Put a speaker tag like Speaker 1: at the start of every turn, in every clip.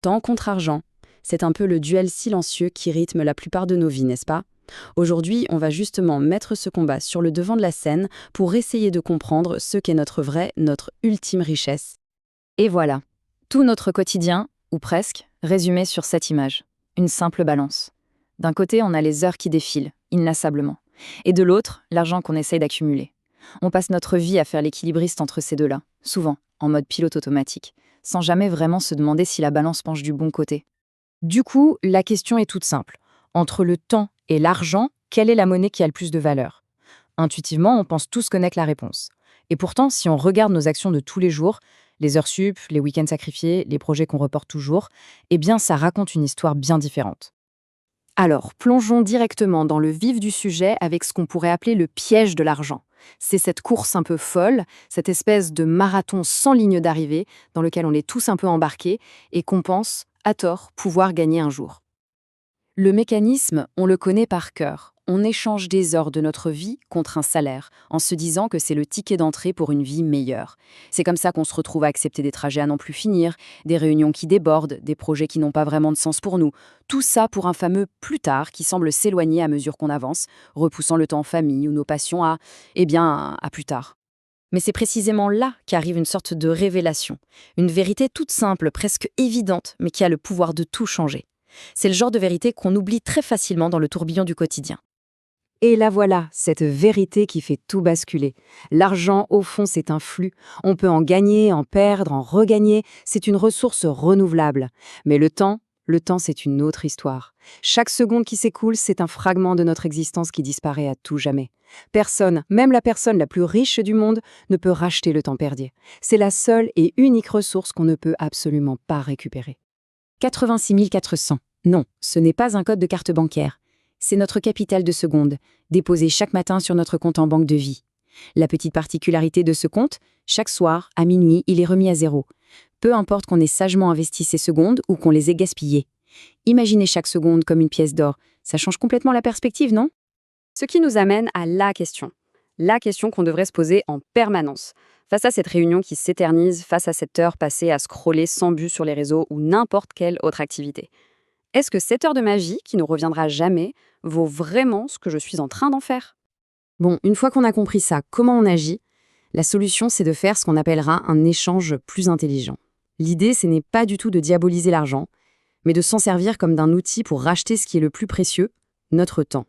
Speaker 1: Temps contre argent, c'est un peu le duel silencieux qui rythme la plupart de nos vies, n'est-ce pas? Aujourd'hui, on va justement mettre ce combat sur le devant de la scène pour essayer de comprendre ce qu'est notre vraie, notre ultime richesse.
Speaker 2: Et voilà, tout notre quotidien, ou presque, résumé sur cette image. Une simple balance. D'un côté, on a les heures qui défilent, inlassablement. Et de l'autre, l'argent qu'on essaye d'accumuler. On passe notre vie à faire l'équilibriste entre ces deux-là, souvent, en mode pilote automatique, sans jamais vraiment se demander si la balance penche du bon côté.
Speaker 3: Du coup, la question est toute simple. Entre le temps et l'argent, quelle est la monnaie qui a le plus de valeur? Intuitivement, on pense tous connaître la réponse. Et pourtant, si on regarde nos actions de tous les jours, les heures sup, les week-ends sacrifiés, les projets qu'on reporte toujours, eh bien, ça raconte une histoire bien différente. Alors, plongeons directement dans le vif du sujet avec ce qu'on pourrait appeler le piège de l'argent. C'est cette course un peu folle, cette espèce de marathon sans ligne d'arrivée dans lequel on est tous un peu embarqués et qu'on pense, à tort, pouvoir gagner un jour. Le mécanisme, on le connaît par cœur. On échange des heures de notre vie contre un salaire, en se disant que c'est le ticket d'entrée pour une vie meilleure. C'est comme ça qu'on se retrouve à accepter des trajets à n'en plus finir, des réunions qui débordent, des projets qui n'ont pas vraiment de sens pour nous. Tout ça pour un fameux plus tard qui semble s'éloigner à mesure qu'on avance, repoussant le temps en famille ou nos passions à plus tard. Mais c'est précisément là qu'arrive une sorte de révélation. Une vérité toute simple, presque évidente, mais qui a le pouvoir de tout changer. C'est le genre de vérité qu'on oublie très facilement dans le tourbillon du quotidien. Et la voilà, cette vérité qui fait tout basculer. L'argent, au fond, c'est un flux. On peut en gagner, en perdre, en regagner. C'est une ressource renouvelable. Mais le temps, c'est une autre histoire. Chaque seconde qui s'écoule, c'est un fragment de notre existence qui disparaît à tout jamais. Personne, même la personne la plus riche du monde, ne peut racheter le temps perdu. C'est la seule et unique ressource qu'on ne peut absolument pas récupérer. 86 400. Non, ce n'est pas un code de carte bancaire. C'est notre capital de seconde, déposé chaque matin sur notre compte en banque de vie. La petite particularité de ce compte, chaque soir, à minuit, il est remis à zéro. Peu importe qu'on ait sagement investi ces secondes ou qu'on les ait gaspillées. Imaginez chaque seconde comme une pièce d'or. Ça change complètement la perspective, non?
Speaker 1: Ce qui nous amène à la question. La question qu'on devrait se poser en permanence. Face à cette réunion qui s'éternise, face à cette heure passée à scroller sans but sur les réseaux ou n'importe quelle autre activité. Est-ce que cette heure de ma vie, qui ne reviendra jamais, vaut vraiment ce que je suis en train d'en faire?
Speaker 3: Bon, une fois qu'on a compris ça, comment on agit? La solution, c'est de faire ce qu'on appellera un échange plus intelligent. L'idée, ce n'est pas du tout de diaboliser l'argent, mais de s'en servir comme d'un outil pour racheter ce qui est le plus précieux, notre temps.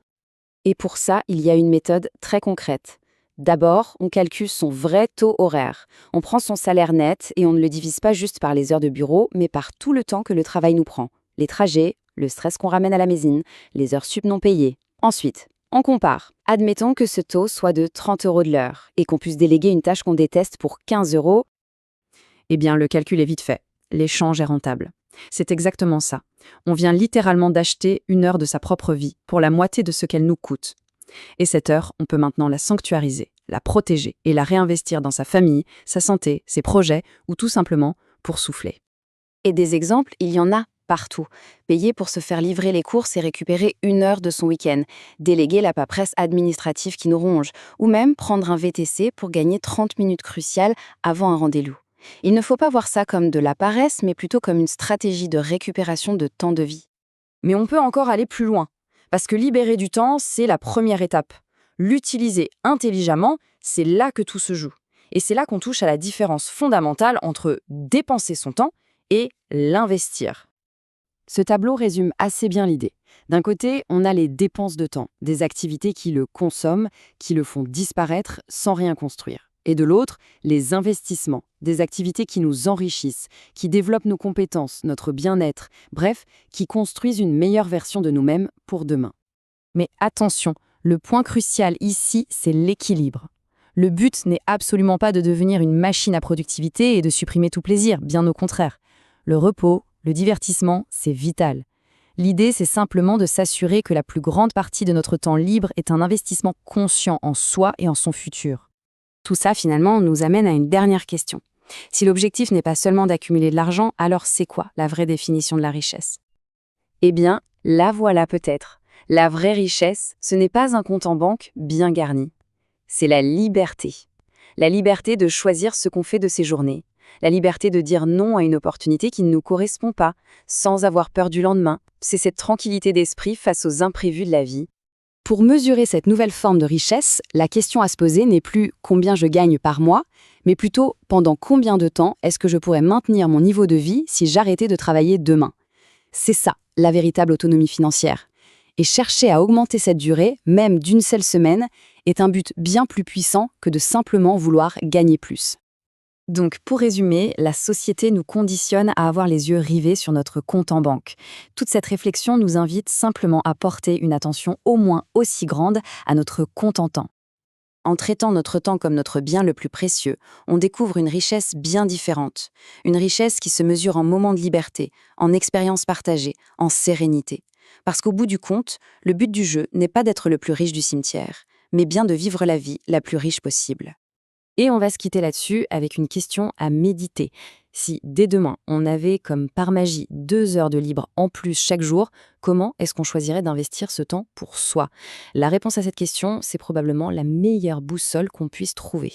Speaker 1: Et pour ça, il y a une méthode très concrète. D'abord, on calcule son vrai taux horaire. On prend son salaire net et on ne le divise pas juste par les heures de bureau, mais par tout le temps que le travail nous prend. Les trajets, le stress qu'on ramène à la maison, les heures sup non payées. Ensuite, on compare. Admettons que ce taux soit de 30 € de l'heure et qu'on puisse déléguer une tâche qu'on déteste pour 15 €.
Speaker 3: Eh bien, le calcul est vite fait. L'échange est rentable. C'est exactement ça. On vient littéralement d'acheter une heure de sa propre vie pour la moitié de ce qu'elle nous coûte. Et cette heure, on peut maintenant la sanctuariser, la protéger et la réinvestir dans sa famille, sa santé, ses projets ou tout simplement pour souffler.
Speaker 1: Et des exemples, il y en a partout. Payer pour se faire livrer les courses et récupérer une heure de son week-end, déléguer la paperasse administrative qui nous ronge, ou même prendre un VTC pour gagner 30 minutes cruciales avant un rendez-vous. Il ne faut pas voir ça comme de la paresse, mais plutôt comme une stratégie de récupération de temps de vie.
Speaker 3: Mais on peut encore aller plus loin, parce que libérer du temps, c'est la première étape. L'utiliser intelligemment, c'est là que tout se joue. Et c'est là qu'on touche à la différence fondamentale entre dépenser son temps et l'investir. Ce tableau résume assez bien l'idée. D'un côté, on a les dépenses de temps, des activités qui le consomment, qui le font disparaître sans rien construire. Et de l'autre, les investissements, des activités qui nous enrichissent, qui développent nos compétences, notre bien-être, bref, qui construisent une meilleure version de nous-mêmes pour demain. Mais attention, le point crucial ici, c'est l'équilibre. Le but n'est absolument pas de devenir une machine à productivité et de supprimer tout plaisir, bien au contraire. Le repos, le divertissement, c'est vital. L'idée, c'est simplement de s'assurer que la plus grande partie de notre temps libre est un investissement conscient en soi et en son futur. Tout ça, finalement, nous amène à une dernière question. Si l'objectif n'est pas seulement d'accumuler de l'argent, alors c'est quoi la vraie définition de la richesse? Eh bien, la voilà peut-être. La vraie richesse, ce n'est pas un compte en banque bien garni. C'est la liberté. La liberté de choisir ce qu'on fait de ses journées.
Speaker 1: la liberté de dire non à une opportunité qui ne nous correspond pas, sans avoir peur du lendemain. C'est cette tranquillité d'esprit face aux imprévus de la vie. Pour mesurer cette nouvelle forme de richesse, la question à se poser n'est plus combien je gagne par mois, mais plutôt pendant combien de temps est-ce que je pourrais maintenir mon niveau de vie si j'arrêtais de travailler demain. C'est ça, la véritable autonomie financière. Et chercher à augmenter cette durée, même d'une seule semaine, est un but bien plus puissant que de simplement vouloir gagner plus.
Speaker 2: Donc, pour résumer, la société nous conditionne à avoir les yeux rivés sur notre compte en banque. Toute cette réflexion nous invite simplement à porter une attention au moins aussi grande à notre compte en temps.
Speaker 1: En traitant notre temps comme notre bien le plus précieux, on découvre une richesse bien différente. Une richesse qui se mesure en moments de liberté, en expériences partagées, en sérénité. Parce qu'au bout du compte, le but du jeu n'est pas d'être le plus riche du cimetière, mais bien de vivre la vie la plus riche possible.
Speaker 2: Et on va se quitter là-dessus avec une question à méditer. Si dès demain, on avait comme par magie 2 heures de libre en plus chaque jour, comment est-ce qu'on choisirait d'investir ce temps pour soi? La réponse à cette question, c'est probablement la meilleure boussole qu'on puisse trouver.